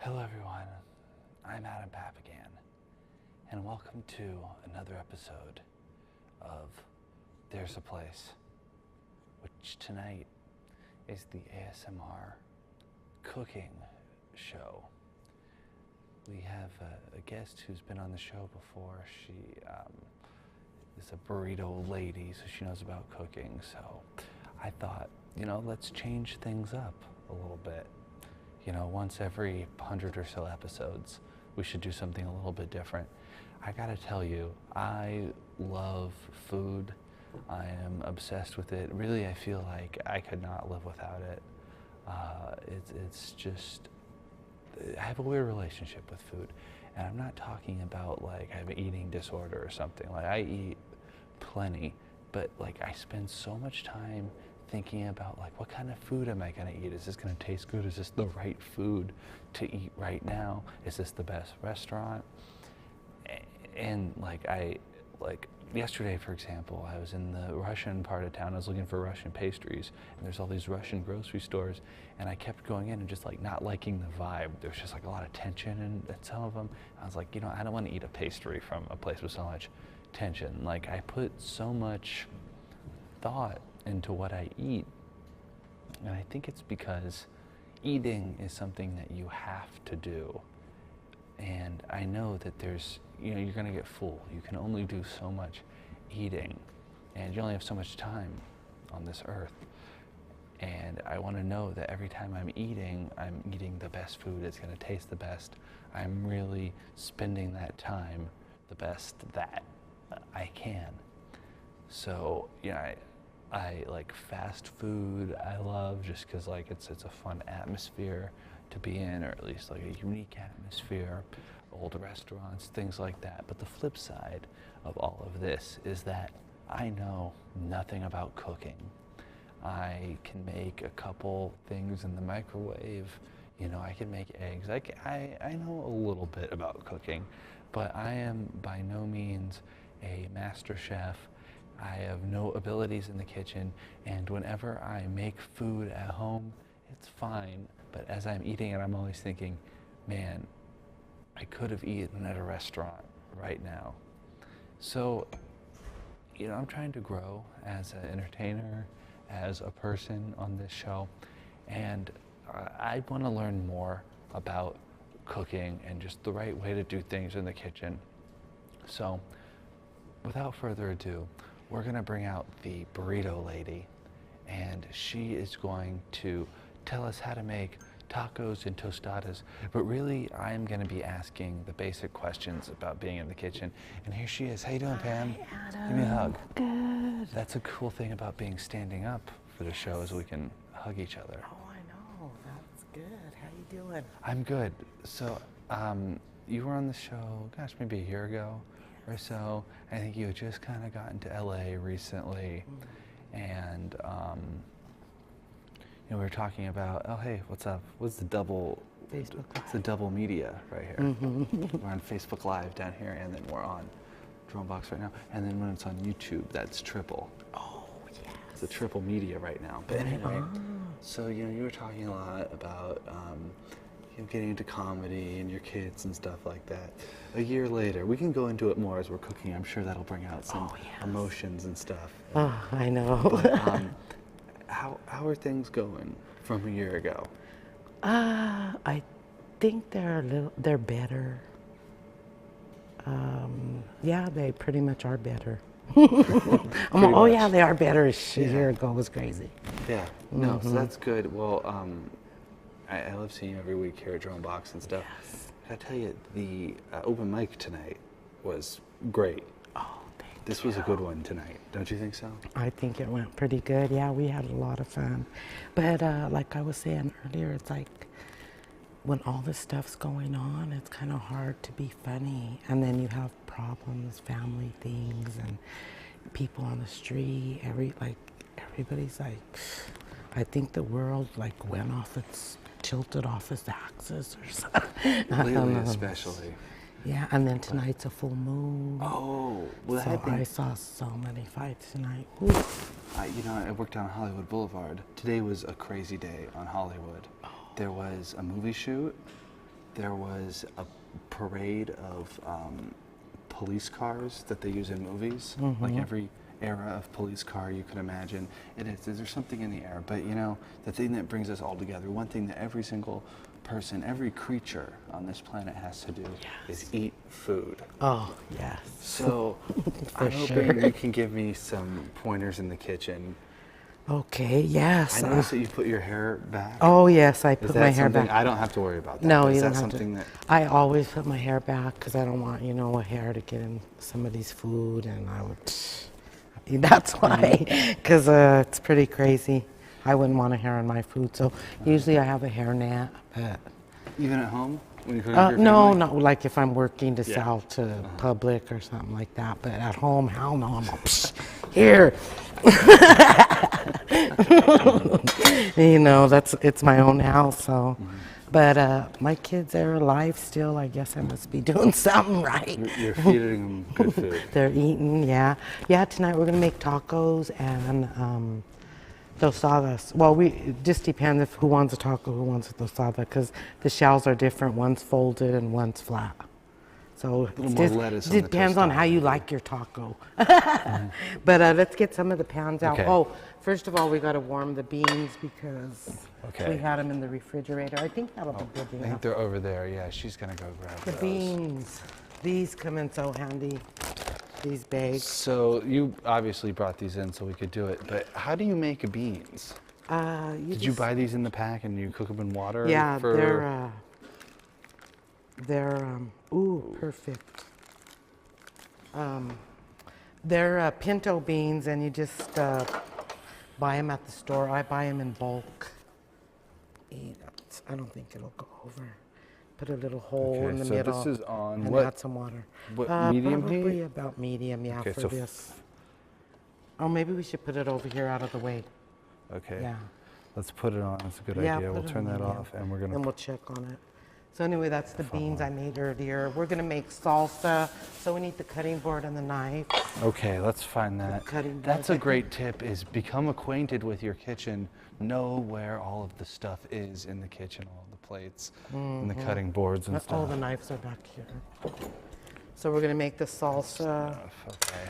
Hello everyone, I'm Adam Papagan, and welcome to another episode of There's a Place, which tonight is the ASMR cooking show. We have a guest who's been on the show before. She is a Burrito Lady, so she knows about cooking, so I thought, let's change things up a little bit. Once every 100 or so episodes, we should do something a little bit different. I gotta tell you, I love food. I am obsessed with it. Really, I feel like I could not live without it. It's just, I have a weird relationship with food. And I'm not talking about like I have an eating disorder or something. Like I eat plenty, but like I spend so much time thinking about like what kind of food am I going to eat? Is this going to taste good? Is this the right food to eat right now? Is this the best restaurant? And like yesterday, for example, I was in the Russian part of town. I was looking for Russian pastries, and there's all these Russian grocery stores, and I kept going in and just like not liking the vibe. There's just like a lot of tension in some of them. I was like, I don't want to eat a pastry from a place with so much tension. Like I put so much thought into what I eat, and I think it's because eating is something that you have to do, and I know that there's you're gonna get full. You can only do so much eating, and you only have so much time on this earth, and I want to know that every time I'm eating the best food. It's gonna taste the best. I'm really spending that time the best that I can. So I like fast food. I love just because like it's a fun atmosphere to be in, or at least like a unique atmosphere. Old restaurants, things like that. But the flip side of all of this is that I know nothing about cooking. I can make a couple things in the microwave. I can make eggs. I know a little bit about cooking, but I am by no means a master chef. I have no abilities in the kitchen, and whenever I make food at home, it's fine. But as I'm eating it, I'm always thinking, man, I could have eaten at a restaurant right now. So, I'm trying to grow as an entertainer, as a person on this show, and I want to learn more about cooking and just the right way to do things in the kitchen. So, without further ado, we're going to bring out the Burrito Lady, and she is going to tell us how to make tacos and tostadas. But really, I'm going to be asking the basic questions about being in the kitchen. And here she is. How you doing, Pam? Hi, Adam. Give me a hug. Good. That's a cool thing about being standing up for the show is we can hug each other. Oh, I know. That's good. How you doing? I'm good. So, you were on the show, gosh, maybe a year ago or so. I think you had just kind of gotten to LA recently, and we were talking about, oh hey, what's up? What's the double? Facebook It's the double media right here. We're on Facebook Live down here, and then we're on Dronebox right now. And then when it's on YouTube, that's triple. Oh, yes. It's a triple media right now. But anyway, so you were talking a lot about getting into comedy and your kids and stuff like that. A year later, we can go into it more as we're cooking. I'm sure that'll bring out some emotions and stuff. Oh, I know. But, how are things going from a year ago? I think they're better. Yeah, they pretty much are better. Yeah, they are better. A year ago was crazy. Yeah, no, so that's good. Well, I love seeing you every week here at Dronebox and stuff. Yes. I tell you, the open mic tonight was great. Oh, thank you. This was a good one tonight, don't you think so? I think it went pretty good. Yeah, we had a lot of fun. But like I was saying earlier, it's like when all this stuff's going on, it's kind of hard to be funny. And then you have problems, family things, and people on the street. Everybody's like, I think the world like went off tilted off its axis or something. Lately especially. Yeah, and then tonight's a full moon. Oh, well, so I saw so many fights tonight. I worked on Hollywood Boulevard. Today was a crazy day on Hollywood. There was a movie shoot. there was a parade of police cars that they use in movies, like every era of police car you can imagine. There's something in the air, but you know, the thing that brings us all together, one thing that every single person, every creature on this planet has to do is eat food. Oh, yes. So I'm hoping you can give me some pointers in the kitchen. Okay, yes. I noticed that you put your hair back. Oh, yes, I put my hair back. I don't have to worry about that. No, you you don't don't have something to. that I always put my hair back because I don't want, you know, a hair to get in somebody's food, and I would. That's why, because it's pretty crazy. I wouldn't want a hair on my food, so usually I have a hair net. But even at home when you cook for your no, family? not like if I'm working to sell to public or something like that. But at home, hell no, I'm all, here. You know, it's my own house, so. But my kids are alive still. I guess I must be doing something right. You're feeding them good food. They're eating, yeah. Yeah, tonight we're gonna make tacos and tostadas. Well, it just depends if who wants a taco, who wants a tostada, because the shells are different. One's folded and one's flat. So A little more lettuce on the depends on how tostada. you like your taco. But let's get some of the pans out. Okay. Oh, first of all, we got to warm the beans because Okay. we had them in the refrigerator. I think that'll be good I think enough. they're over there. Yeah, she's gonna go grab The those. beans, these come in so handy. These bags. So you obviously brought these in so we could do it, but how do you make beans? Did you buy these in the pack and you cook them in water? Yeah, for... they're ooh, perfect. They're pinto beans, and you just buy them at the store. I buy them in bulk. I don't think it'll go over. Put a little hole in the so middle. this is on and what? add some water. What, medium probably heat? about medium, yeah, Okay, for so this. Oh, maybe we should put it over here out of the way. Okay. Yeah. Let's put it on. That's a good Yeah, idea. put We'll it turn on that medium. off, and we're gonna. And we'll check on it. So anyway, that's the beans I made earlier. We're gonna make salsa, so we need the cutting board and the knife. Okay, let's find that. Cutting That's board. a great tip: is become acquainted with your kitchen. Know where all of the stuff is in the kitchen, all the plates, and the cutting boards and Oh, stuff. the knives are back here. So we're gonna make the salsa. Okay.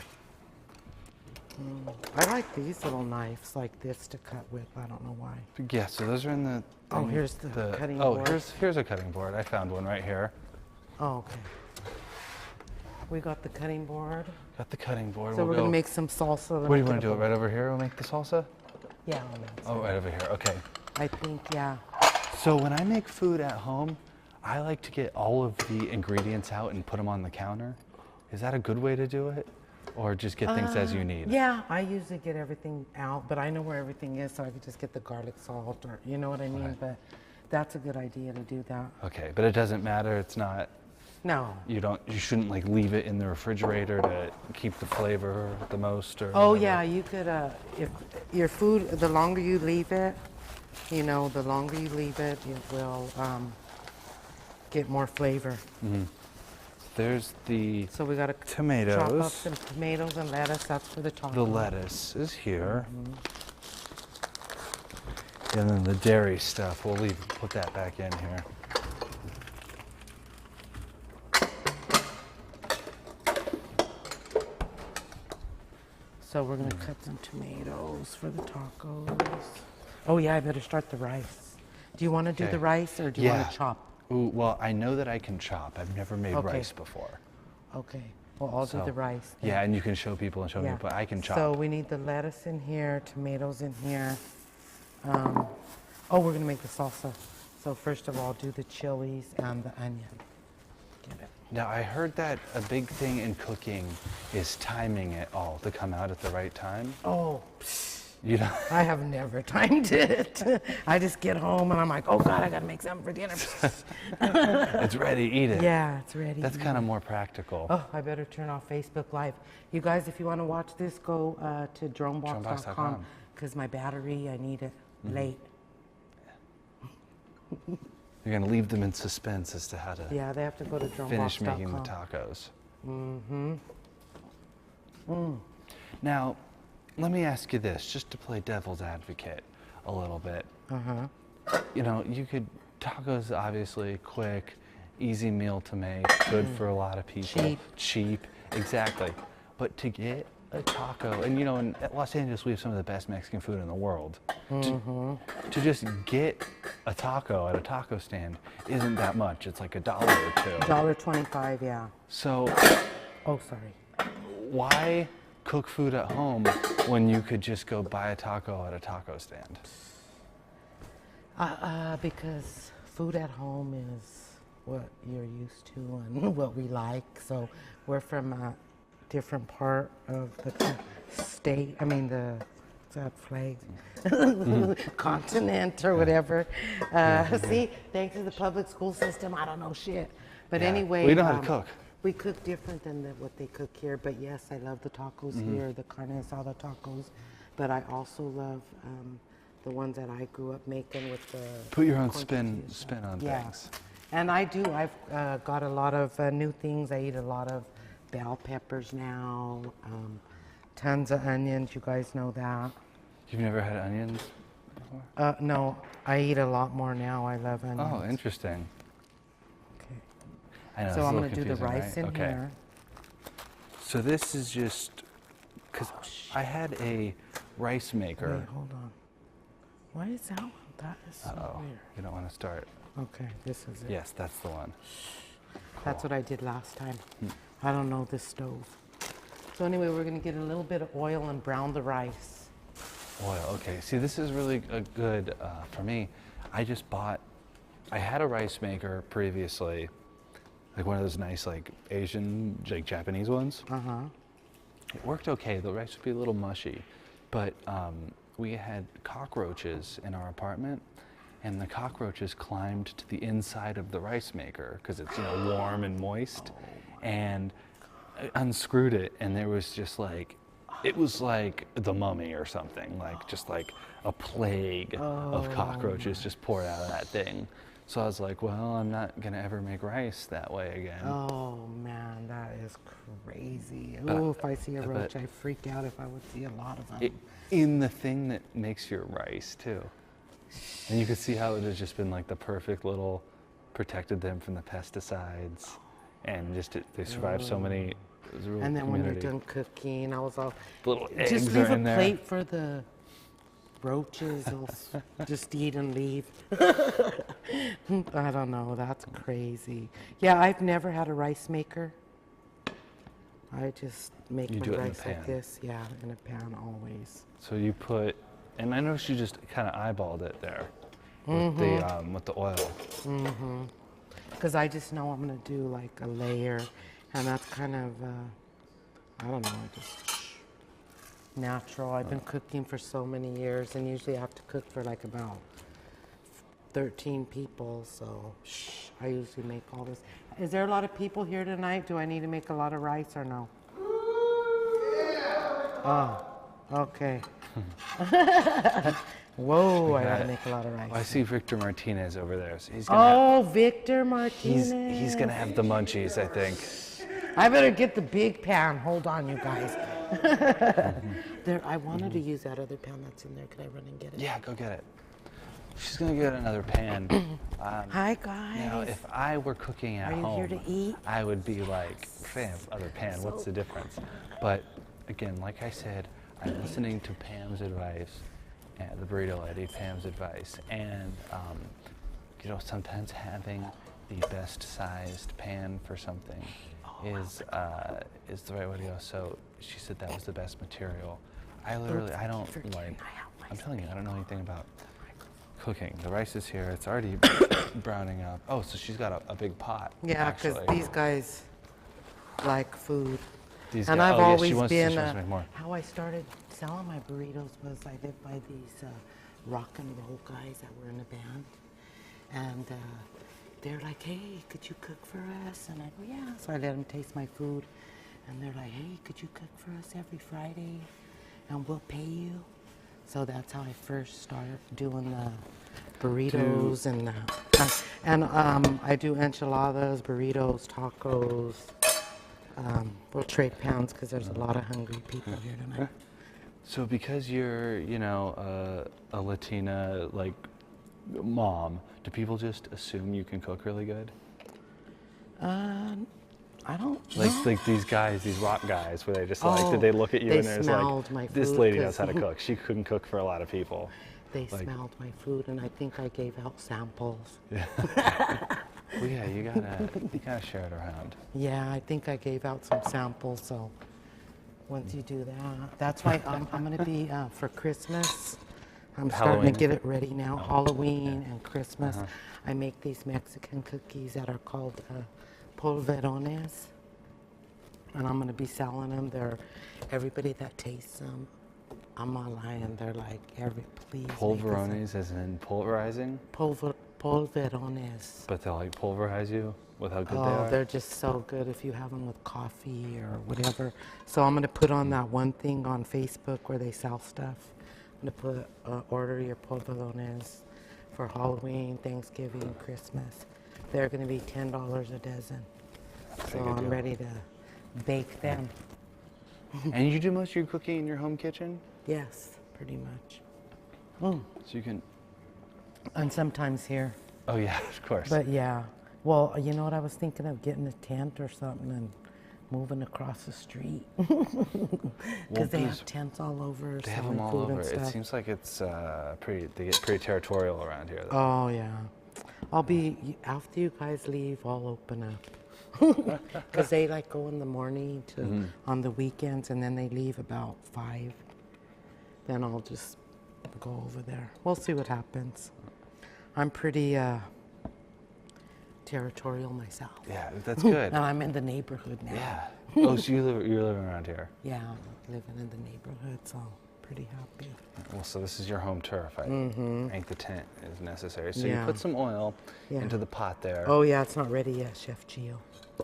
I like these little knives like this to cut with. I don't know why. Yeah, so those are in the. Oh, here's the cutting oh, board. here's a cutting board. I found one right here. Oh, okay. We got the cutting board. Got the cutting board. So we'll we're go. gonna make some salsa. Where do you want to do it? Right over here? We'll make the salsa. Yeah, I'll make some. Oh, right over here. Okay. I think, yeah. So when I make food at home, I like to get all of the ingredients out and put them on the counter. Is that a good way to do it? Or just get things as you need? Yeah, I usually get everything out, but I know where everything is, so I could just get the garlic salt, or you know what I mean. Right. But that's a good idea to do that. Okay, but it doesn't matter. It's not. No. You shouldn't like leave it in the refrigerator to keep the flavor the most, or. Oh whatever. yeah, you could. If your food, the longer you leave it, you know, the longer you leave it, it will get more flavor. There's the So we gotta tomatoes. chop up some tomatoes and lettuce. That's for the taco. The lettuce is here. And then the dairy stuff, we'll put that back in here. So we're gonna cut some tomatoes for the tacos. Oh yeah, I better start the rice. Do you want to do Okay. the rice, or do you want to chop? Ooh, well, I know that I can chop. I've never made Okay. rice before. Okay. Well, I'll do So, the rice. then. Yeah, and you can show people and show me, but I can chop. So we need the lettuce in here, tomatoes in here. Oh, we're gonna make the salsa. So first of all, do the chilies and the onion. Get it. Now, I heard that a big thing in cooking is timing it all to come out at the right time. Oh, You know, I have never timed it. I just get home and I'm like, oh God, I gotta make something for dinner. it's ready, eat it. Yeah, it's ready. That's kind of more practical. Oh, I better turn off Facebook Live. You guys, if you want to watch this, go to dronebox.com Dronebox.com. because my battery, I need it late. You're going to leave them in suspense as to how to Yeah, they have to go to dronebox.com. finish making the tacos. Now, let me ask you this, just to play devil's advocate a little bit. You know, tacos obviously quick, easy meal to make, good for a lot of people. Cheap, exactly. But to get a taco, and you know, in Los Angeles we have some of the best Mexican food in the world. To just get a taco at a taco stand isn't that much. It's like $1 or $2. $1.25, yeah. So, oh, sorry. Why cook food at home when you could just go buy a taco at a taco stand? Because food at home is what you're used to and what we like. So we're from a different part of the state. I mean, what's that flag? Continent or whatever. See, thanks to the public school system, I don't know shit. But anyway. We know how to cook. We cook different than what they cook here. But yes, I love the tacos here, the carne asada tacos. But I also love the ones that I grew up making with the... Put your own spin on things. And I do. I've got a lot of new things. I eat a lot of bell peppers now, tons of onions. You guys know that. You've never had onions before? No, I eat a lot more now. I love onions. Oh, interesting. Okay. I know, so I'm going to do the rice in okay. here. So this is just... Because I had a rice maker. Wait, hold on. What is that one? That is so weird. You don't want to start. Okay, this is it. Yes, that's the one. Cool. That's what I did last time. I don't know this stove. So anyway, we're going to get a little bit of oil and brown the rice. Oil, okay. See, this is really good for me. I had a rice maker previously, like one of those nice, like Asian, like Japanese ones. It worked okay. The rice would be a little mushy, but we had cockroaches in our apartment, and the cockroaches climbed to the inside of the rice maker because it's, you know, warm and moist, and I unscrewed it, and there was just like, it was like the Mummy or something, like just like a plague of cockroaches just poured out of that thing. So I was like, well, I'm not gonna ever make rice that way again. Oh man, that is crazy. Oh, if I see a roach, I freak out if I would see a lot of them. In the thing that makes your rice too. And you could see how it has just been like the perfect little, protected them from the pesticides, and just they survived so many. It was a real and then community. when you're done cooking, I was all, the little eggs just are leave in a there. plate for the roaches. They'll just eat and leave. I don't know. That's crazy. Yeah, I've never had a rice maker. I just make my rice like this. Yeah, in a pan always. So you put, and I noticed you just kind of eyeballed it there with the oil. Because I just know I'm gonna do like a layer, and that's kind of I don't know, just natural. I've been cooking for so many years, and usually I have to cook for like about 13 people, so I usually make all this. Is there a lot of people here tonight? Do I need to make a lot of rice or no? Oh, okay. Whoa, I gotta make a lot of rice. Well, I see Victor Martinez over there. So he's gonna Victor Martinez. He's gonna have the munchies, I think. I better get the big pan. Hold on, you guys. There, I wanted to use that other pan that's in there. Could I run and get it? Yeah, go get it. She's gonna get another pan. Hi, guys. You know, if I were cooking at home, Are you here to eat? I would be like, fam, other pan, what's the difference? But again, like I said, I'm listening to Pam's advice, and the Burrito Lady, Pam's advice, and you know, sometimes having the best sized pan for something is the right way to go. So she said that was the best material. I don't like, I'm telling you, I don't know anything about cooking. The rice is here, it's already browning up. Oh, so she's got a big pot. Yeah, because these guys like food. And I've always been, to make more. how I started selling my burritos was I lived by these rock and roll guys that were in a band. And they're like, hey, could you cook for us? And I go, yeah. So I let them taste my food. And they're like, hey, could you cook for us every Friday? And we'll pay you. So that's how I first started doing the burritos and I do enchiladas, burritos, tacos. We'll trade pounds because there's a lot of hungry people here tonight. So because you're, you know, a Latina like mom, do people just assume you can cook really good? I don't Like these guys, these rock guys, where they just like, Oh, did they look at you they and there's smelled my like, this food lady knows 'cause- how to cook. She couldn't cook for a lot of people. They Like- smelled my food, and I think I gave out samples. Well, yeah, you gotta share it around. Yeah, I think I gave out some samples. So once you do that, that's why I'm gonna be for Christmas. I'm starting Halloween. to get it ready now. Halloween and Christmas. I make these Mexican cookies that are called polverones, and I'm gonna be selling them. They're everybody that tastes them. I'm not lying. They're like please. make us a- Polverones as in pulverizing, Polverones. but they'll like pulverize you with how good they Oh, are. they're just so good if you have them with coffee or whatever. So I'm going to put on that one thing on Facebook where they sell stuff. I'm going to put, order your polverones for Halloween, Thanksgiving, Christmas. They're going to be $10 a dozen. Pretty So good I'm deal. ready to bake them. And you do most of your cooking in your home kitchen, Yes, pretty much. so you can. And sometimes here. Oh yeah, of course. But yeah, well, you know what? I was thinking of getting a tent or something and moving across the street because they have tents all over. They have them selling all food over. and It stuff. seems like it's pretty. They get pretty territorial around here. Though. Oh yeah, I'll be after you guys leave. I'll open up because they like go in the morning to on the weekends and then they leave about 5. Then I'll just go over there. We'll see what happens. I'm pretty territorial myself. Yeah, that's good. And I'm in the neighborhood now. Yeah. Oh, so you're living around here. Yeah, I'm living in the neighborhood, so pretty happy. Well, so this is your home turf. I think the tent is necessary. So you Yeah. put some oil Yeah. into the pot there. Oh yeah, it's not ready yet, Chef Gio.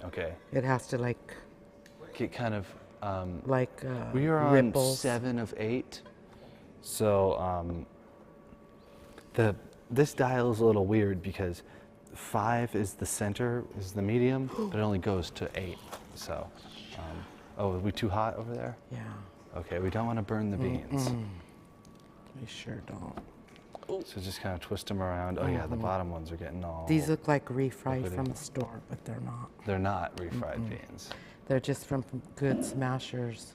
Okay. It has to like Get kind of. we We are on ripples. 7 of 8. So this dial is a little weird because 5 is the center, is the medium, but it only goes to 8. So, oh, are we too hot over there? Yeah, Okay, we don't want to burn the beans. we sure don't. So just kind of twist them around. Oh yeah, the bottom ones are getting all. These look like refried liquidy. from the store, but they're not. They're not refried beans. They're just from Good Smashers.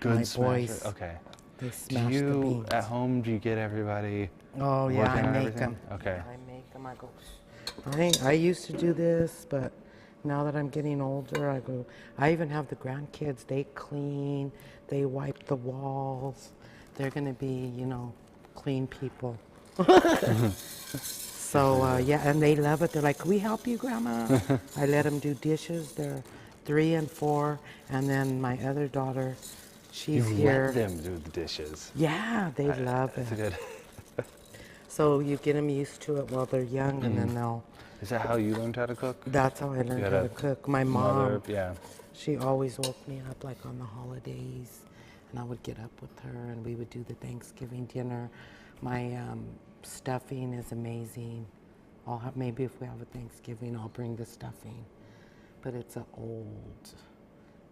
Good My smasher. boys, Okay. they Do smash the you beans. at home? Do you get everybody? Oh yeah, working I on make everything? them. Okay. I make them. I go. I used to do this, but now that I'm getting older, I go. I even have the grandkids. They clean. They wipe the walls. They're gonna be, clean people. So yeah, and they love it. They're like, "Can we help you, Grandma?" I let them do dishes. They're 3 and 4, and then my other daughter, she's You here. let them do the dishes. Yeah, they love That's it. good. So you get them used to it while they're young, and then they'll. Is that how you learned how to cook? That's how I learned had how a to cook. My Mother, mom, yeah. she always woke me up like on the holidays, and I would get up with her, and we would do the Thanksgiving dinner. My stuffing is amazing. I'll have, maybe if we have a Thanksgiving, I'll bring the stuffing, but it's an old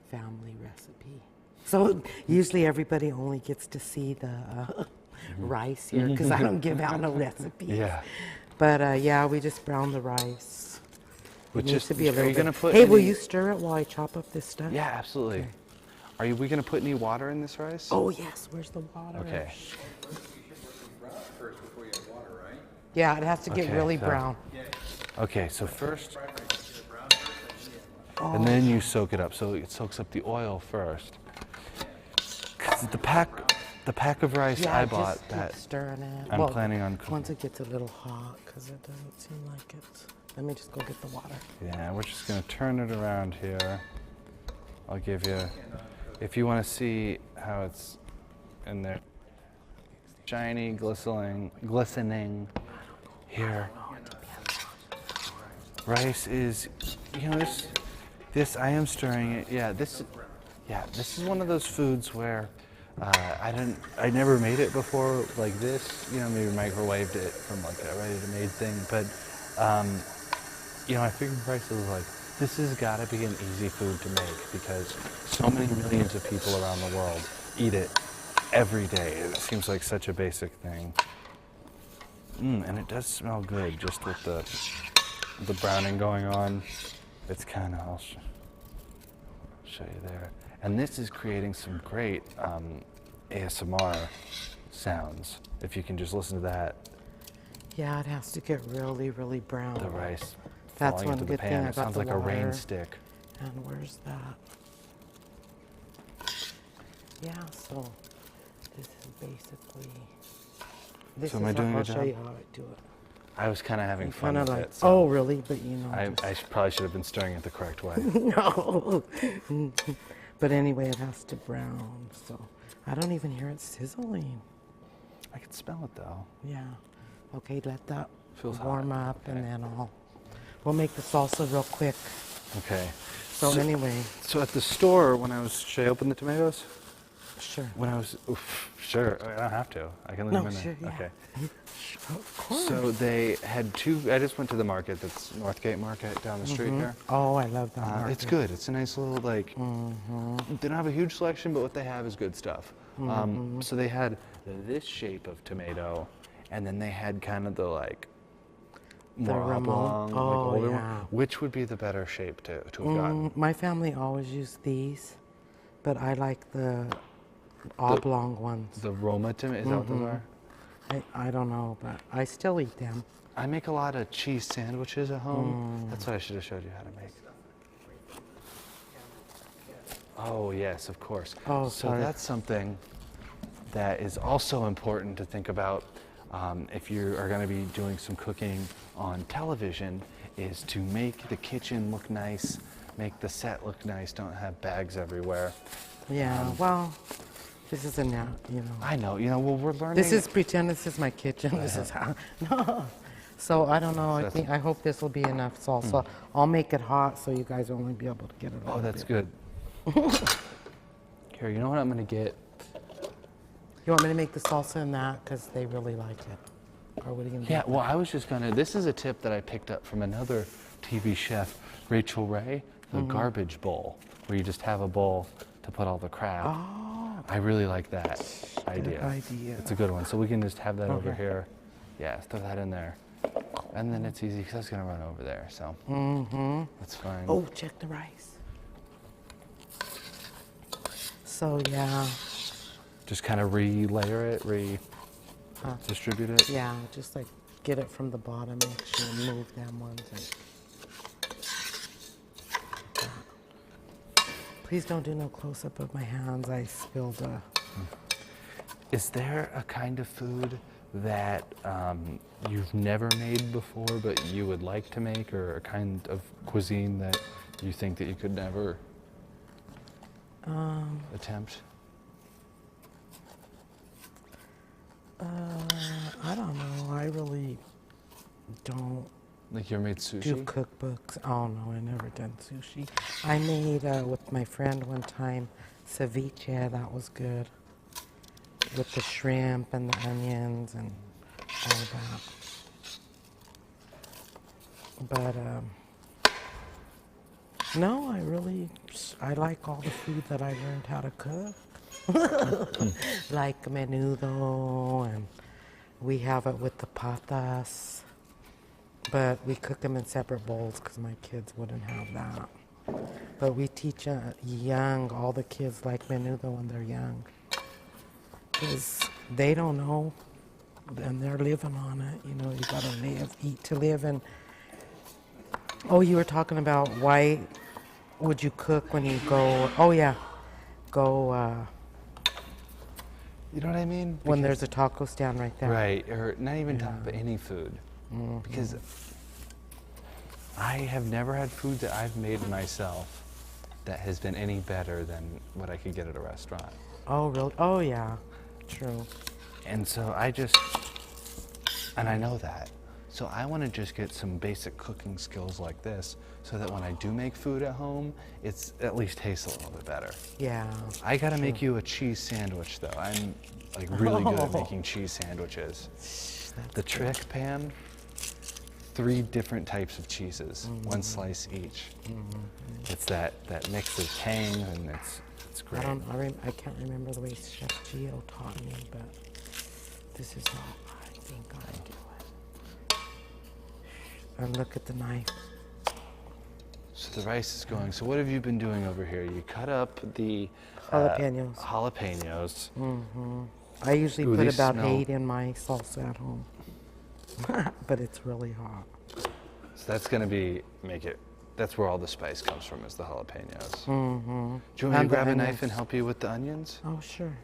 family recipe. So usually everybody only gets to see the rice here because I don't give out no recipes. Yeah. But yeah, we just brown the rice. But It needs just, to be a are little you gonna bit. put Hey, will any- you stir it while I chop up this stuff? Yeah, absolutely. Okay. We gonna put any water in this rice? Oh yes, where's the water? Okay. Yeah, it has to get Okay, really so- brown. Okay, so first, and then you soak it up. So it soaks up the oil first. 'Cause the pack of rice Yeah, I just bought keep that stirring it. I'm planning on cooking. Once it gets a little hot, because it doesn't seem like it. Let me just go get the water. Yeah, we're just gonna turn it around here. I'll give you, if you want to see how it's in there, shiny, glistening here. Rice is, this I am stirring it. Yeah, this is one of those foods where I never made it before like this. Maybe microwaved it from like a ready-to-made thing, but I figured rice was like, this has got to be an easy food to make because so many millions of people around the world eat it every day. It seems like such a basic thing. And it does smell good just with the browning going on. it's kind of, I'll show you there. And this is creating some great ASMR sounds. If you can just listen to that. Yeah, it has to get really, really brown. The rice That's falling one into the good pan. thing I It got sounds the like a rain wire. stick. And where's that? Yeah, so this is basically. This So am I doing a I'll good show job? you how I do it. I was kind of having You fun kind with of like, it. So oh, really? But you know. I probably should have been stirring it the correct way. No. But anyway, it has to brown. So I don't even hear it sizzling. I can smell it though. Yeah. Okay, let that Feels warm hot. up, and Okay. then we'll make the salsa real quick. Okay. So anyway, So at the store, should I open the tomatoes? sure. When I was, sure, I don't have to. I can leave No, them in there. sure, yeah. Okay. Of course. So they had I just went to the market, that's Northgate Market down the street here. Oh, I love that. It's market. good. It's a nice little, like, they don't have a huge selection, but what they have is good stuff. So they had this shape of tomato, and then they had kind of the, like, more Ramon- oblong, like oh, older one. yeah. Which would be the better shape to have gotten? My family always used these, but I like the oblong ones. The Roma tomato, is that what those are? I don't know, but I still eat them. I make a lot of cheese sandwiches at home. That's what I should have showed you how to make. Oh, yes, of course. Oh, so sorry. that's something that is also important to think about if you are going to be doing some cooking on television, is to make the kitchen look nice, make the set look nice, don't have bags everywhere. Yeah, well, this is a now, I know, well, we're learning. This is pretend this is my kitchen. This is how. No. So I don't know. I hope this will be enough salsa. I'll make it hot so you guys will only be able to get it. Oh, that's good. Here, you know what I'm going to get? You want me to make the salsa in that because they really like it, or what are you gonna do? Yeah, well, I was just gonna, this is a tip that I picked up from another TV chef, Rachel Ray, the garbage bowl, where you just have a bowl to put all the crap. Oh, I really like that idea. idea. It's a good one. So we can just have that over here. Yeah, throw that in there. And then it's easy because I was gonna run over there, so that's fine. Oh, check the rice. So yeah, Just kind of re-layer it, re-distribute it. yeah, just like get it from the bottom, make sure you move them ones. Please don't do no close-up of my hands. I spilled a... Is there a kind of food that you've never made before but you would like to make, or a kind of cuisine that you think that you could never attempt? I don't know. I really don't Like you ever made sushi? do cookbooks. Oh no, I never done sushi. I made with my friend one time ceviche. That was good with the shrimp and the onions and all that. But no, I like all the food that I learned how to cook. Like menudo, and we have it with the patas, but we cook them in separate bowls because my kids wouldn't have that. But we teach all the kids like menudo when they're young, because they don't know and they're living on it. You gotta eat to live. And oh, you were talking about why would you cook when you go? Oh yeah, go. You know what I mean? When Because- there's a taco stand right there. Right, or not even taco, but any food. Because I have never had food that I've made myself that has been any better than what I could get at a restaurant. Oh, really? Oh, yeah. True. And so and I know that. So I want to just get some basic cooking skills like this so that when I do make food at home, it's at least tastes a little bit better. Yeah. I gotta make you a cheese sandwich though. I'm like really good at making cheese sandwiches. The trick pan, 3 different types of cheeses, 1 slice each. It's that mix of tang, and it's great. I can't remember the way Chef Gio taught me, but this is how I think I do it. And look at the knife. So the rice is going. So what have you been doing over here? You cut up the Jalapenos. Jalapenos. I usually Ooh, put these about smell- 8 in my salsa at home. But it's really hot. So that's gonna make it. That's where all the spice comes from, is the jalapenos. Do you want me to And the grab a knife onions. and help you with the onions? Oh, sure.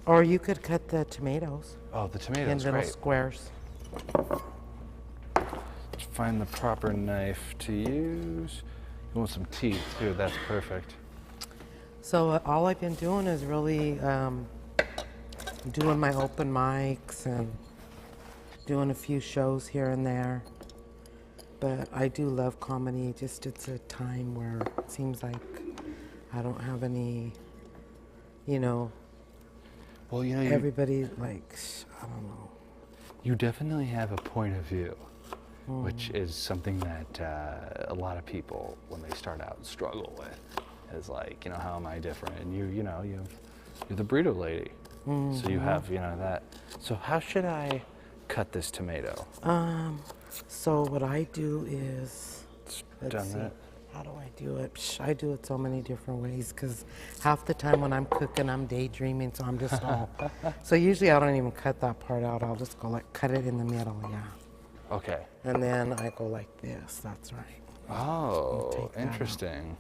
Or you could cut the tomatoes Oh, the in tomatoes, little great. squares. Find the proper knife to use. You want some teeth too, that's perfect. So all I've been doing is really doing my open mics and doing a few shows here and there. But I do love comedy, just it's a time where it seems like I don't have any, Well, you know, everybody like, I don't know. you definitely have a point of view, which is something that a lot of people, when they start out, struggle with. Is like, how am I different? And you're the Burrito Lady, so you have, that. So how should I cut this tomato? So what I do is, Done that? how do I do it? I do it so many different ways because half the time when I'm cooking, I'm daydreaming, so I'm just all. So usually I don't even cut that part out. I'll just go cut it in the middle, yeah. Okay. And then I go like this, that's right. Oh, take that out. interesting.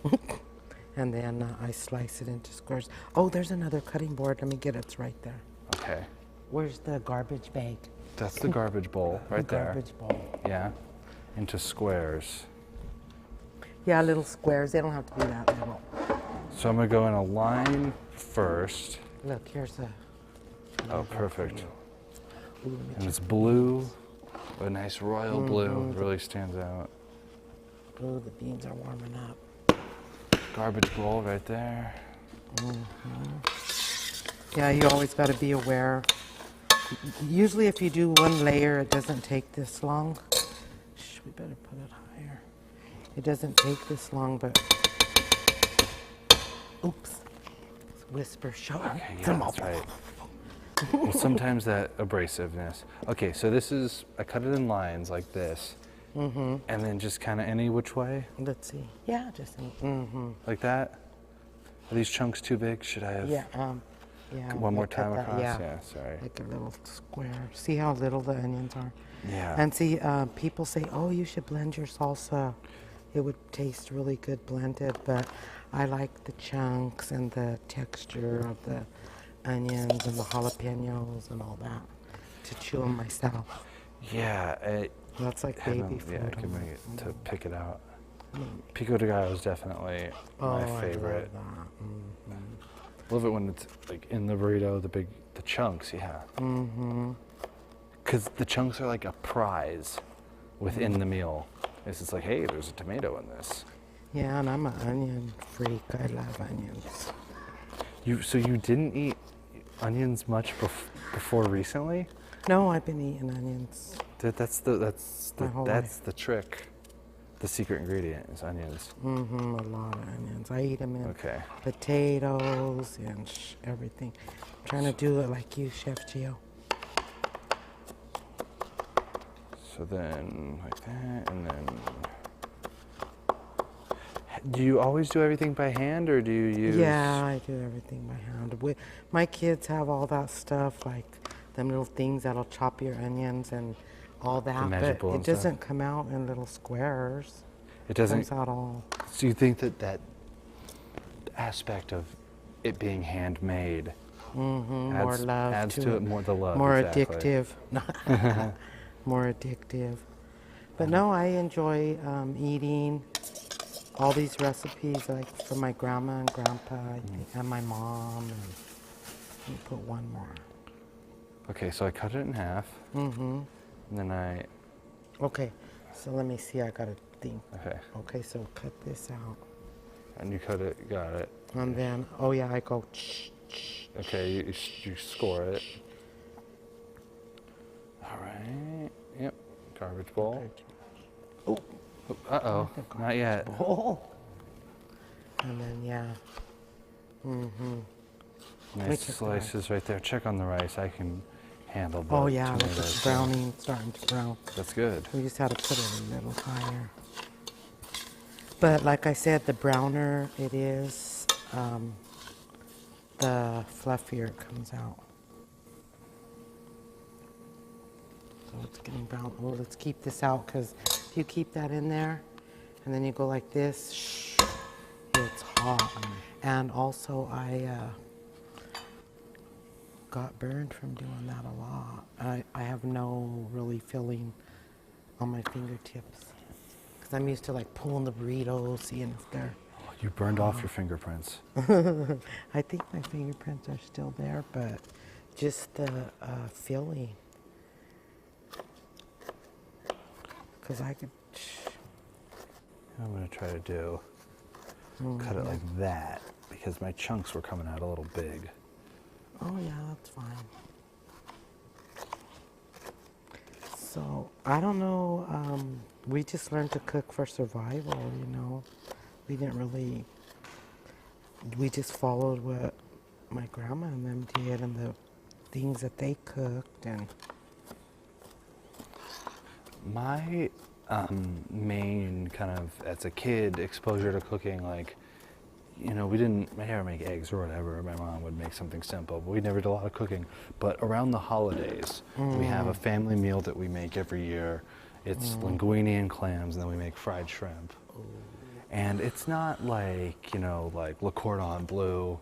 And then I slice it into squares. Oh, there's another cutting board. Let me get it. It's right there. Okay. Where's the garbage bag? That's the garbage bowl right the there. garbage bowl. Yeah. Into squares. Yeah, little squares. They don't have to be that little. So I'm gonna go in a line first. Look, here's a. Oh, perfect. Ooh, let me And it's blue, a nice royal blue. Really stands out. Ooh, the beans are warming up. Garbage bowl right there. Yeah, you always got to be aware. Usually if you do one layer, it doesn't take this long. Shh, we better put it higher. It doesn't take this long, but... Oops. Whisper, show. Okay, yeah, that's right. Well, sometimes that abrasiveness. Okay, so this is, I cut it in lines like this. And then just kind of any which way? Let's see. Yeah, just... Like that? Are these chunks too big? Should I have Yeah, yeah. one more we'll cut time that, across? Yeah, Sorry. like a little square. See how little the onions are? Yeah. And see, people say, oh, you should blend your salsa. It would taste really good blended, but I like the chunks and the texture of the onions and the jalapenos and all that to chew them myself. Yeah. That's like baby food. Yeah, I can make it to pick it out. Pico de gallo is definitely my favorite. I love that. Love it when it's like in the burrito, the chunks, yeah. Because the chunks are like a prize within the meal. It's just like, hey, there's a tomato in this. Yeah, and I'm an onion freak. I love onions. So you didn't eat onions much before recently? No, I've been eating onions. That's My whole the trick. The secret ingredient is onions. A lot of onions. I eat them in Okay. potatoes and everything. I'm trying to do it like you, Chef Gio. So then, like that, and then... Do you always do everything by hand, or do you use... Yeah, I do everything by hand. My kids have all that stuff, like them little things that'll chop your onions and all that, magic but bowl it and stuff. doesn't come out in little squares. It It doesn't... comes out all... So you think that aspect of it being handmade more love adds to to it. it, more the love, More exactly. addictive. More addictive. But no, I enjoy eating all these recipes, like from my grandma and grandpa, I think, and my mom. And let me put one more. Okay, so I cut it in half. And then I... Okay, so let me see, I gotta think. Okay. Okay, so cut this out. And you cut it, got it. And then, oh yeah, I go shh, shh. Okay, you score it. All right. Yep. Garbage bowl. Oh, Uh-oh. Not yet. oh. And then, yeah. Nice check the slices right there. Check on the rice. I can handle the Oh yeah, look, tomatoes. it's browning, starting to brown. That's good. We just had to put it a little higher. But like I said, the browner it is, the fluffier it comes out. So it's getting brown. Oh, let's keep this out, because if you keep that in there and then you go like this, shh, it's hot. And also I got burned from doing that a lot. I have no really feeling on my fingertips, because I'm used to like pulling the burritos, seeing if they're... You burned off your fingerprints. I think my fingerprints are still there, but just the feeling. Because I could... I'm going to try to do, cut it like that, because my chunks were coming out a little big. Oh yeah, that's fine. So, I don't know, we just learned to cook for survival, you know. We didn't really, we just followed what my grandma and them did and the things that they cooked. And my main kind of, as a kid, exposure to cooking, like, you know, we didn't ever make eggs or whatever. My mom would make something simple, but we never did a lot of cooking. But around the holidays, we have a family meal that we make every year. It's linguine and clams, and then we make fried shrimp. And it's not like, you know, like Le Cordon Bleu.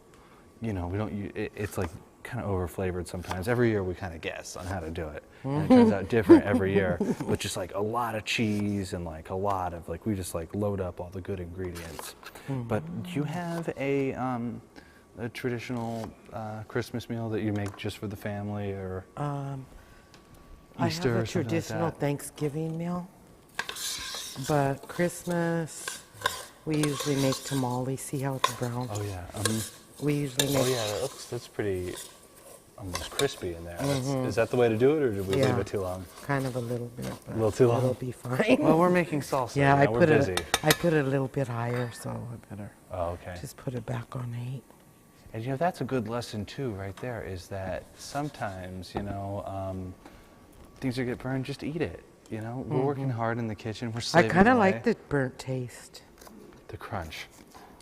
You know, we don't, it's like kind of over-flavored sometimes. Every year we kind of guess on how to do it. And it turns out different every year, but just like a lot of cheese and like a lot of, like, we just like load up all the good ingredients. But do you have a traditional Christmas meal that you make just for the family, or Easter I have or a something traditional like that? Thanksgiving meal, but Christmas, we usually make tamales. See how it's brown? Oh yeah. We usually make... Oh yeah, that's pretty almost crispy in there. Is that the way to do it, or did we leave it too long? Kind of a little bit. A little too long? It'll be fine. Well, we're making salsa. Yeah, you know, we're busy. I put it a little bit higher, so I better Okay. just put it back on 8. And you know, that's a good lesson too, right there, is that sometimes, you know, things that get burned, just eat it. You know, we're working hard in the kitchen. We're I slaving kind of away. like the burnt taste. The crunch.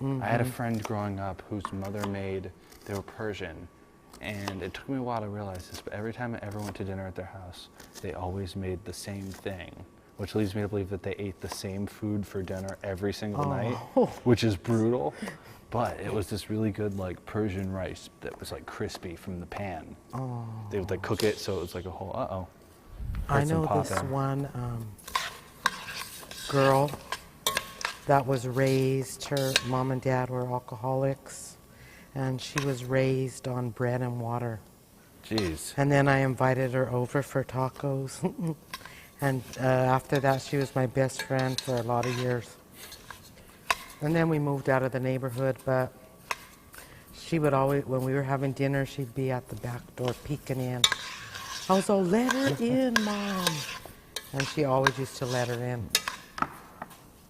I had a friend growing up whose mother made, they were Persian, and it took me a while to realize this, but every time I ever went to dinner at their house, they always made the same thing, which leads me to believe that they ate the same food for dinner every single night, which is brutal. But it was this really good, like, Persian rice that was like crispy from the pan. They would like cook it so it was like a whole, I know this one girl that was raised, her mom and dad were alcoholics, and she was raised on bread and water. Jeez. And then I invited her over for tacos. And after that, she was my best friend for a lot of years. And then we moved out of the neighborhood, but she would always, when we were having dinner, she'd be at the back door peeking in. I was all, let her in, Mom. And she always used to let her in.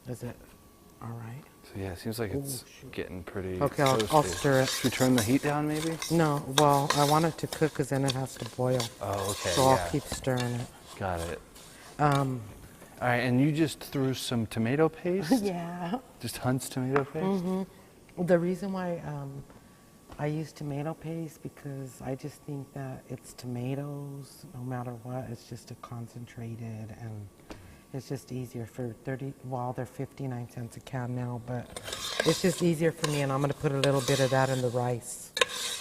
Is it all right? So yeah, it seems like it's getting pretty Okay, I'll stir it. Should we turn the heat down maybe? No, well, I want it to cook because then it has to boil. Oh, okay, So I'll keep stirring it. Got it. All right, and you just threw some tomato paste? Yeah. Just Hunt's tomato paste? The reason why I use tomato paste, because I just think that it's tomatoes, no matter what. It's just a concentrated, and it's just easier for 30, well, they're 59 cents a can now, but it's just easier for me, and I'm going to put a little bit of that in the rice.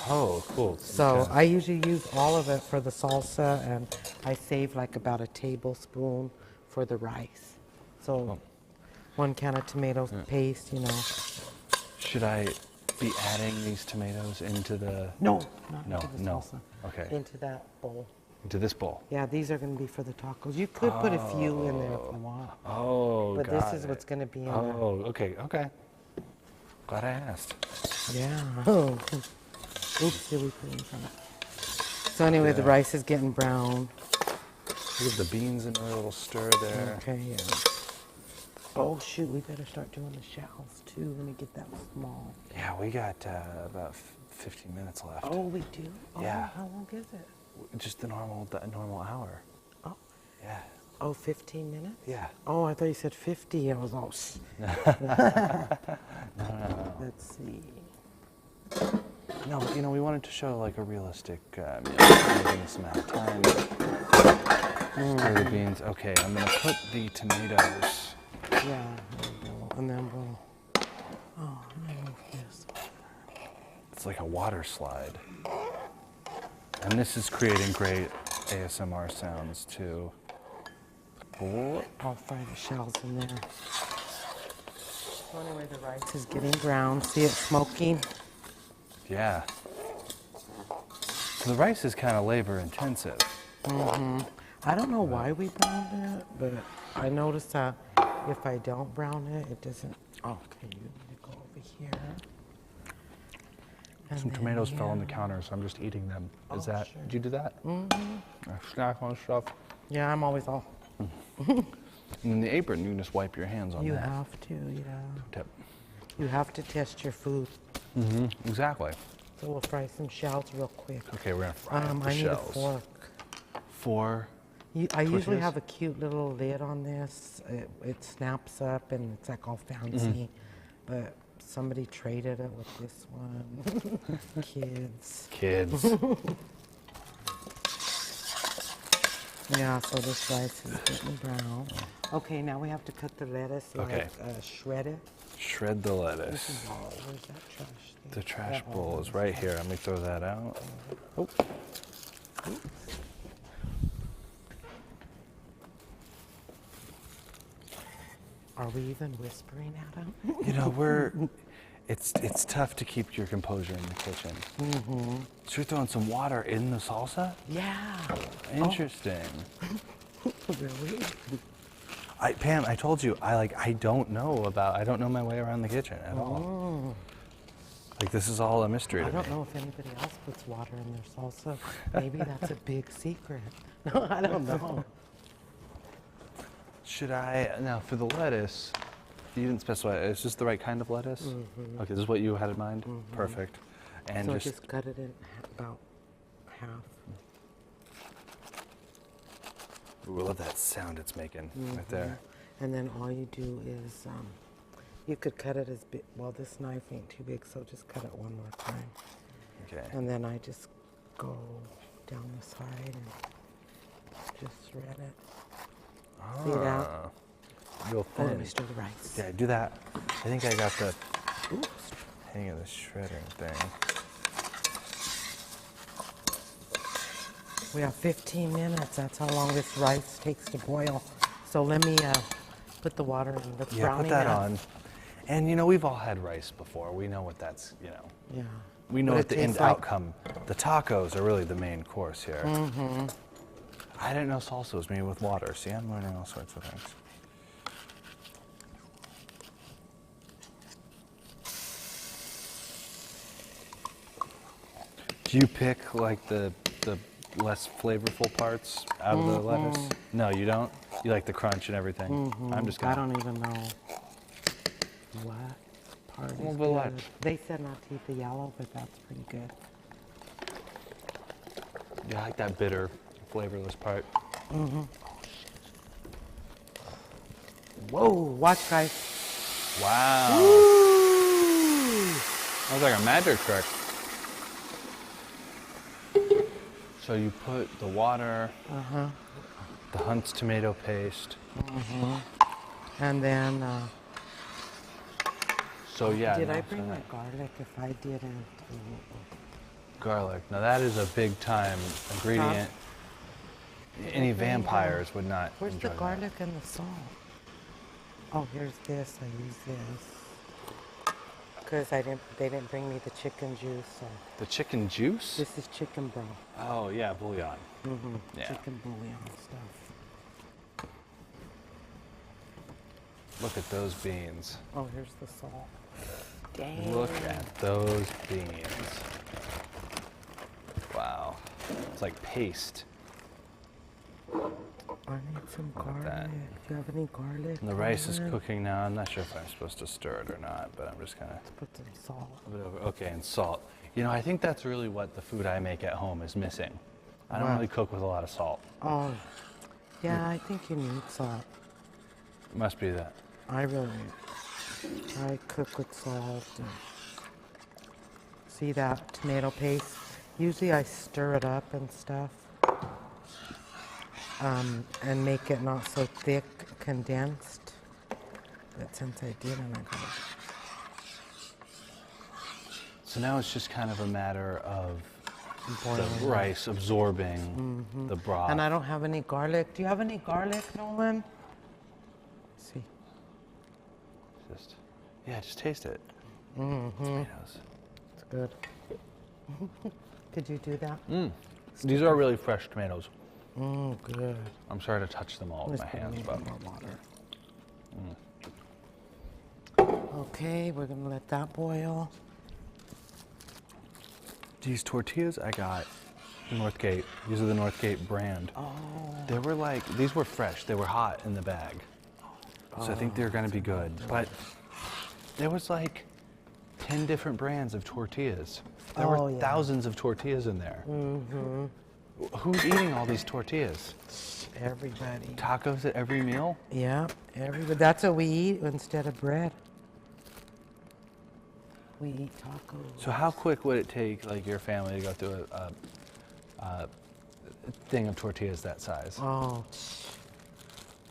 Oh, cool. So Okay. I usually use all of it for the salsa, and I save like about a tablespoon for the rice. So 1 can of tomato paste, you know. Should I be adding these tomatoes into the... No, not into the no. salsa. Okay. Into that bowl. Into this bowl? Yeah, these are going to be for the tacos. You could put a few in there if you want. Oh, But got this is it. what's going to be in there. Oh, okay, okay. Glad I asked. Yeah. Oops, did we put in front of it? So anyway, the rice is getting brown. Give the beans in a little stir there. Okay, yeah. Oh shoot, we better start doing the shells too when we get that small. Yeah, we got about 15 minutes left. Oh, we do? Oh, Yeah. how long is it? Just the normal hour. Oh. Yeah. Oh, 15 minutes? Yeah. Oh, I thought you said 50. I was all, No. Let's see. No, but we wanted to show like a realistic meal. Giving us some amount of time. Stir the beans. Okay, I'm gonna put the tomatoes. Yeah, and then we'll, oh, let me move this. It's like a water slide. And this is creating great ASMR sounds too. I'll fry the shells in there. So anyway, the rice is getting brown. See it smoking? Yeah. So the rice is kind of labor intensive. I don't know why we browned it, but I noticed that if I don't brown it, it doesn't. Okay, you need to go over here. And Some then, tomatoes fell on the counter, so I'm just eating them. Is that, sure. did you do that? Snack on stuff. Yeah, I'm always all. And in the apron, you can just wipe your hands on You that. have to, yeah. Tip. You have to test your food. Exactly. So we'll fry some shells real quick. Okay, we're gonna fry up the I need shells. a fork. Four. I usually tortillas? have a cute little lid on this. It snaps up and it's like all fancy. But somebody traded it with this one. Kids. Kids. Yeah, so this rice is getting brown. Okay, now we have to cut the lettuce Okay. like shred it. Shred the This lettuce. is all. Where's that trash thing? The trash That bowl one. is right here. Let me throw that out. Oh. Are we even whispering, Adam? It's tough to keep your composure in the kitchen. So you're throwing some water in the salsa? Yeah. Interesting. Really? Pam, I told you, I don't know my way around the kitchen at all. Like, this is all a mystery I to me. don't know if anybody else puts water in their salsa. Maybe that's a big secret. No, I don't know. Now for the lettuce, you didn't specify, is this the right kind of lettuce? Okay, this is what you had in mind? Perfect. And So just cut it in about half. Ooh, I love that sound it's making right there. And then all you do is, you could cut it as big. Well, this knife ain't too big, so just cut it one more time. Okay. And then I just go down the side and just shred it. See that? Real And then fun. we stir the rice. Yeah, do that. I think I got the hang of the shredding thing. We have 15 minutes. That's how long this rice takes to boil. So let me put the water in. Let's Yeah, brown put it that up. on. And we've all had rice before. We know what that's, Yeah. we know But what it the end tastes like- outcome. The tacos are really the main course here. I didn't know salsa was made with water. See, I'm learning all sorts of things. Do you pick like the less flavorful parts out of the lettuce? No, you don't? You like the crunch and everything? I'm just I gonna. don't even know what part Well, is but good. let's- They said not to eat the yellow, but that's pretty good. You like that bitter, flavorless part? Whoa, watch guys. Wow. That was like a magic trick. So you put the water, the Hunt's tomato paste. And then, So yeah. did no, I so bring my that- garlic? If I didn't, garlic? Now that is a big time ingredient. Any vampires would not where's enjoy the garlic and the salt? Oh, here's this. I use this because they didn't bring me the chicken juice. So that. The chicken juice? this is chicken broth. Oh yeah, bouillon. Yeah. Chicken bouillon stuff. Look at those beans. Oh, here's the salt. Dang. Look at those beans. Wow. It's like paste. I need some Look at garlic. that. Do you have any garlic? And the rice is garlic? cooking now. I'm not sure if I'm supposed to stir it or not, but I'm just gonna Put some salt. put it over. Okay, and salt. I think that's really what the food I make at home is missing. I don't Wow. really cook with a lot of salt. Oh, Yeah, I think you need salt. Must be that. I cook with salt. And see that tomato paste? Usually I stir it up and stuff. And make it not so thick, condensed. But since I didn't, I got So now it's just kind of a matter of boiling the rice absorbing the broth. And I don't have any garlic. Do you have any garlic, Nolan? See. Just taste it. Mm-hmm. Tomatoes. It's good. Did you do that? These are really fresh tomatoes. Good. I'm sorry to touch them all with my hands, but more water. Okay, we're gonna let that boil. these tortillas I got from Northgate. These are the Northgate brand. Oh. They were like, these were fresh. They were hot in the bag. So I think they're gonna be good. But there was like 10 different brands of tortillas. There were thousands of tortillas in there. Mm-hmm. Who's eating all these tortillas? Everybody. Tacos at every meal? Yeah, everybody. That's what we eat instead of bread. We eat tacos. So how quick would it take, like, your family to go through a thing of tortillas that size? Oh,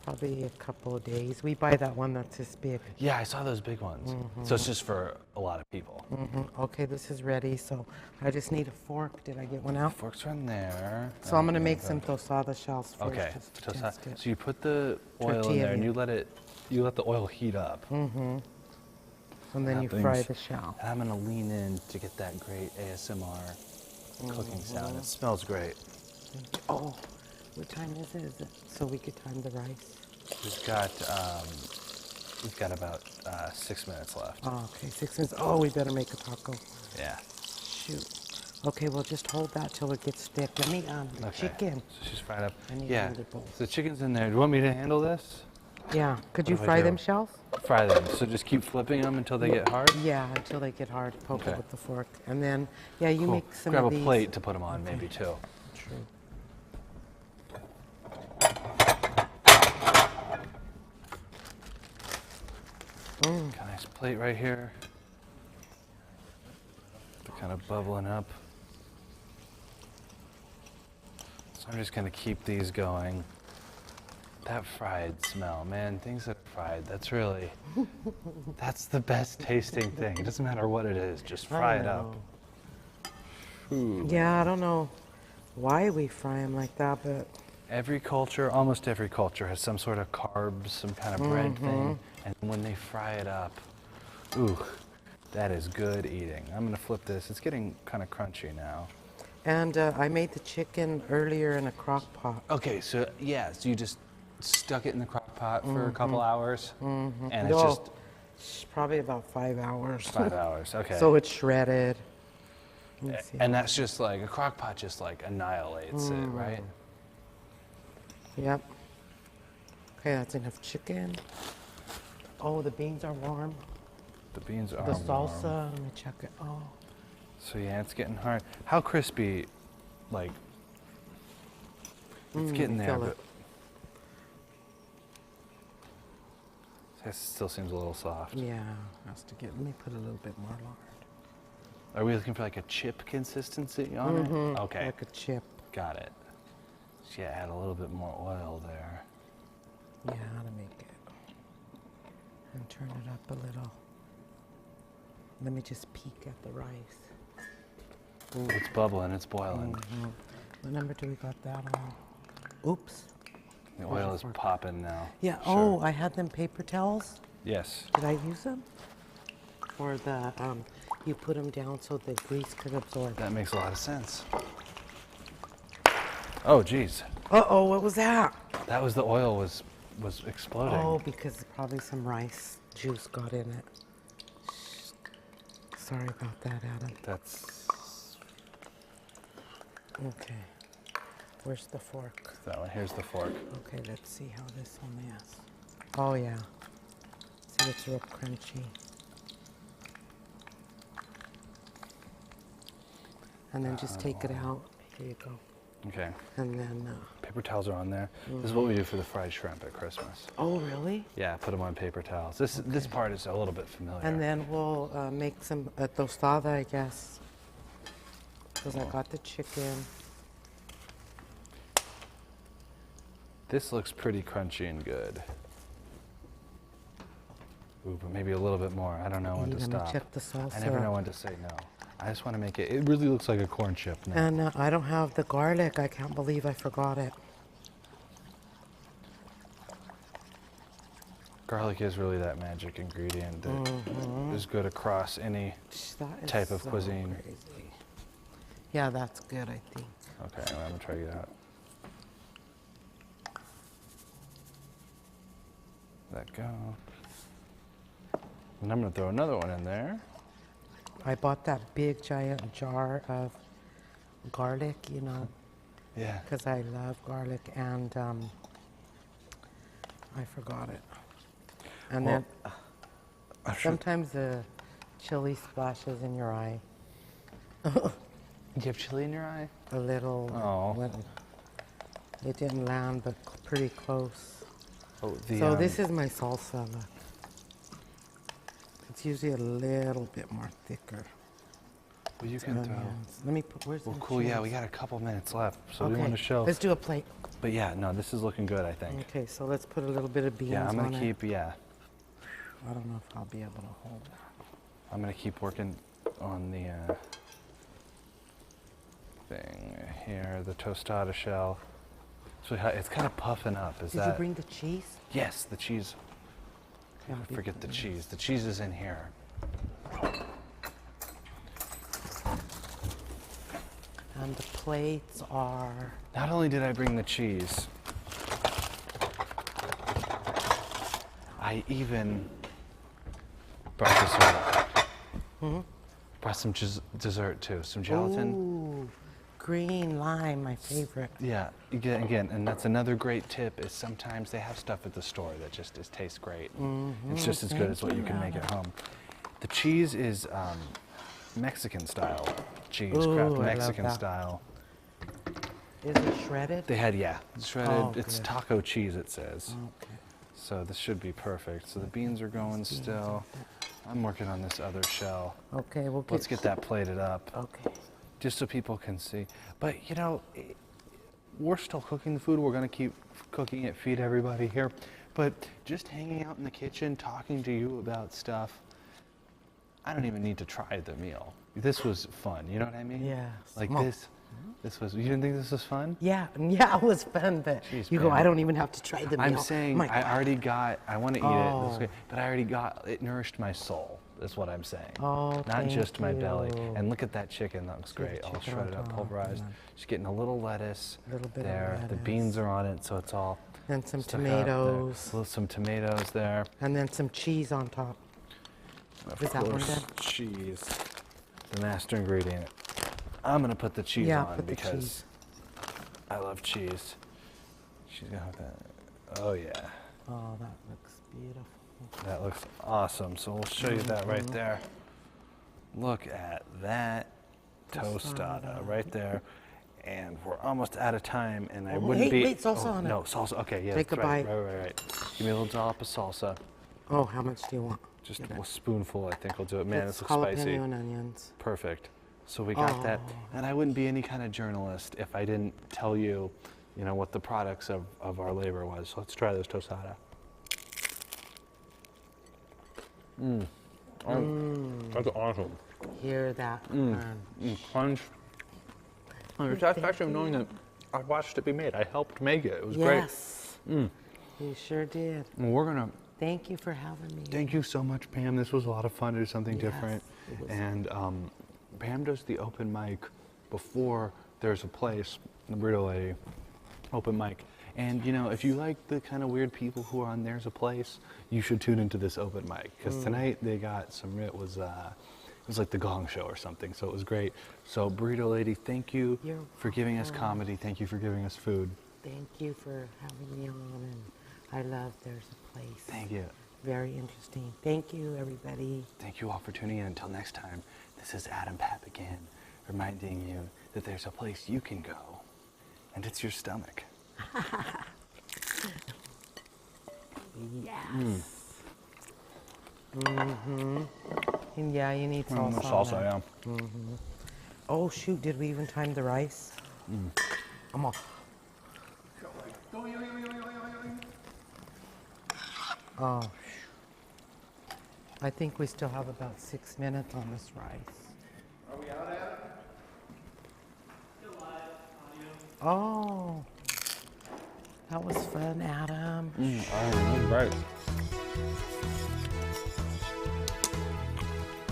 probably a couple of days. We buy that one that's this big. Yeah, I saw those big ones. Mm-hmm. So it's just for a lot of people. Mm-hmm. Okay, this is ready. So I just need a fork. Did I get one out? Forks are in there. So I'm gonna make some tostada shells first. Okay. Just to test it. So you put the oil in there and you let the oil heat up. Mm-hmm. And then you fry the shell. And I'm gonna lean in to get that great ASMR cooking sound. It smells great. Oh, what time is it? Is it so we could time the rice? We've got about 6 minutes left. Oh, okay, 6 minutes. Oh, we better make a taco. Yeah. Shoot. Okay, well, just hold that till it gets thick. Let me, the chicken. So she's fried up. I need Yeah. to both. So the chicken's in there. Do you want me to handle this? Yeah. Could you do I fry do? them shells? Fry them. So just keep flipping them until they get hard? Yeah, until they get hard. Poke Okay. it with the fork. And then, yeah, you Cool. make some Grab of a these. plate to put them on, maybe, too. True. Got a nice plate right here. They're kind of bubbling up. So I'm just gonna keep these going. That fried smell, man, things that are fried, that's the best tasting thing. It doesn't matter what it is, just fry it up. Ooh. Yeah, I don't know why we fry them like that, but Every culture, almost every culture, has some sort of carbs, some kind of bread thing, and when they fry it up, ooh, that is good eating. I'm gonna flip this. It's getting kind of crunchy now. And I made the chicken earlier in a crock pot. Okay, so yeah, so you just stuck it in the crock pot for a couple hours, and it's No, just it's probably about 5 hours. 5 hours. Okay. So it's shredded. Let me see. And that's just like a crock pot, just like annihilates it, right? Yep. Okay, that's enough chicken. Oh, the beans are warm. The beans are The warm. salsa, let me check it. Oh, So yeah, it's getting hard. How crispy? Like it's getting there, feel but it. it still seems a little soft. yeah, has to get. Let me put a little bit more lard. Are we looking for like a chip consistency on it? Okay, Like a chip. got it. So yeah, add a little bit more oil there. Yeah, to make it. And turn it up a little. Let me just peek at the rice. Ooh, it's bubbling, it's boiling. What number do we got that on? Oops. The oil is popping now. Yeah, Sure. oh, I had them paper towels. Yes. Did I use them? Or the, you put them down so the grease could absorb. That makes a lot of sense. Oh, geez. Uh-oh, what was that? That was the oil was exploding. Oh, because probably some rice juice got in it. Sorry about that, Adam. That's Okay. Where's the fork? that one. Here's the fork. Okay, let's see how this one is. Oh, yeah. See, it's real crunchy. And then just take it out. Here you go. Okay. And then, Paper towels are on there. This is what we do for the fried shrimp at Christmas. oh, really? Yeah, put them on paper towels. This part is a little bit familiar. And then we'll make some tostada, I guess. Because I got the chicken. This looks pretty crunchy and good. Ooh, but maybe a little bit more. I don't know when to You're gonna stop. check the salsa. I never know when to say no. I just want to make it. It really looks like a corn chip now. And I don't have the garlic. I can't believe I forgot it. Garlic is really that magic ingredient that is good across any type of cuisine. Crazy. Yeah, that's good, I think. Okay, I'm gonna try it out. Let go. And I'm gonna throw another one in there. I bought that big giant jar of garlic, you know, Yeah. because I love garlic, and I forgot it. And Well, then sometimes the chili splashes in your eye. Do you have chili in your eye? A little. Oh. It didn't land, but pretty close. Oh, So this is my salsa. Look. It's usually a little bit more thicker. Well, you can throw. Let me put. Where's Well, the cool. Yeah, cheese? we got a couple minutes left, so we Okay, want to show. let's do a plate. But yeah, no, this is looking good. I think. Okay, so let's put a little bit of beans Yeah, I'm on gonna it. keep. Yeah, I don't know if I'll be able to hold that. I'm gonna keep working on the thing here, the tostada shell. So it's kind of puffing up. Is Did that? you bring the cheese? Yes, the cheese. I forget the cheese. The cheese is in here. And the plates are. Not only did I bring the cheese, I even brought dessert. Brought some dessert too, some gelatin. Ooh, green lime, my favorite. Yeah, again, and that's another great tip is sometimes they have stuff at the store that just tastes great. It's just as good as what you can make at home. The cheese is Mexican style cheese, Ooh, Kraft I love Mexican that. style. Is it shredded? They had, yeah, shredded. Oh, it's good. taco cheese, it says. Okay. So this should be perfect. So the beans are going still. I'm working on this other shell. Okay, we'll get. Let's get that plated up, Okay. just so people can see. But you know, we're still cooking the food. We're gonna keep cooking it, feed everybody here. But just hanging out in the kitchen, talking to you about stuff, I don't even need to try the meal. This was fun, you know what I mean? Yeah. Like Well, this was, you didn't think this was fun? Yeah, yeah, it was fun, but Jeez, you go, man. I don't even have to try the meal. I'm saying My I God. already got, I want to eat it, this is Oh. good, but I already got, it nourished my soul, is what I'm saying. Oh, Not thank just my belly. you. And look at that chicken, that looks See the great. All chicken shredded on up, top, pulverized. and then Just getting a little lettuce Little bit of there. The lettuce. beans are on it, so it's all And some stuck up there. tomatoes. Some tomatoes there. And then some cheese on top. Of Is that one course, done? cheese, the master ingredient. I'm gonna put the cheese Yeah, on put the because cheese. I love cheese. She's gonna have that. Oh yeah, Oh, that looks beautiful. that looks awesome. So we'll show you that right there. Look at that tostada right there. And we're almost out of time, and I Oh, wouldn't hey, be. wait, salsa on it. No, salsa. Okay, yeah. Take that's a right, bite. Right. Give me a little dollop of salsa. Oh, how much do you want? Just Give a it. spoonful, I think, will do it. Man, It's this looks spicy. jalapeno and onions. Perfect. So we got that. Oh. And I wouldn't be any kind of journalist if I didn't tell you, you know, what the products of our labor was. So let's try this tostada. That's awesome. Hear that? Crunch. Oh, the satisfaction of knowing that I watched it be made. I helped make it. It was Yes. You sure did. great. And we're gonna Thank you for having me. thank you so much, Pam. This was a lot of fun to do something Yes, different. it was. And Pam does the open mic before there's a place, the Burrito Lady, open mic. And you know, if you like the kind of weird people who are on There's a Place, you should tune into this open mic because tonight they got some. It was like the Gong Show or something, so it was great. So Burrito Lady, thank you You're for giving us comedy. Thank you for giving us food. Thank you for having me on, and I love There's a Place. Thank you. Very interesting. Thank you, everybody. Thank you all for tuning in. Until next time, this is Adam Papagan reminding you that there's a place you can go And it's your stomach. Yes. And yeah, you need salsa. Salsa, on that. yeah. Oh shoot, did we even time the rice? I'm off. Oh, I think we still have about 6 minutes on this rice. Are we out, Adam? Still live audio. Oh, that was fun, Adam. Oh, that's right.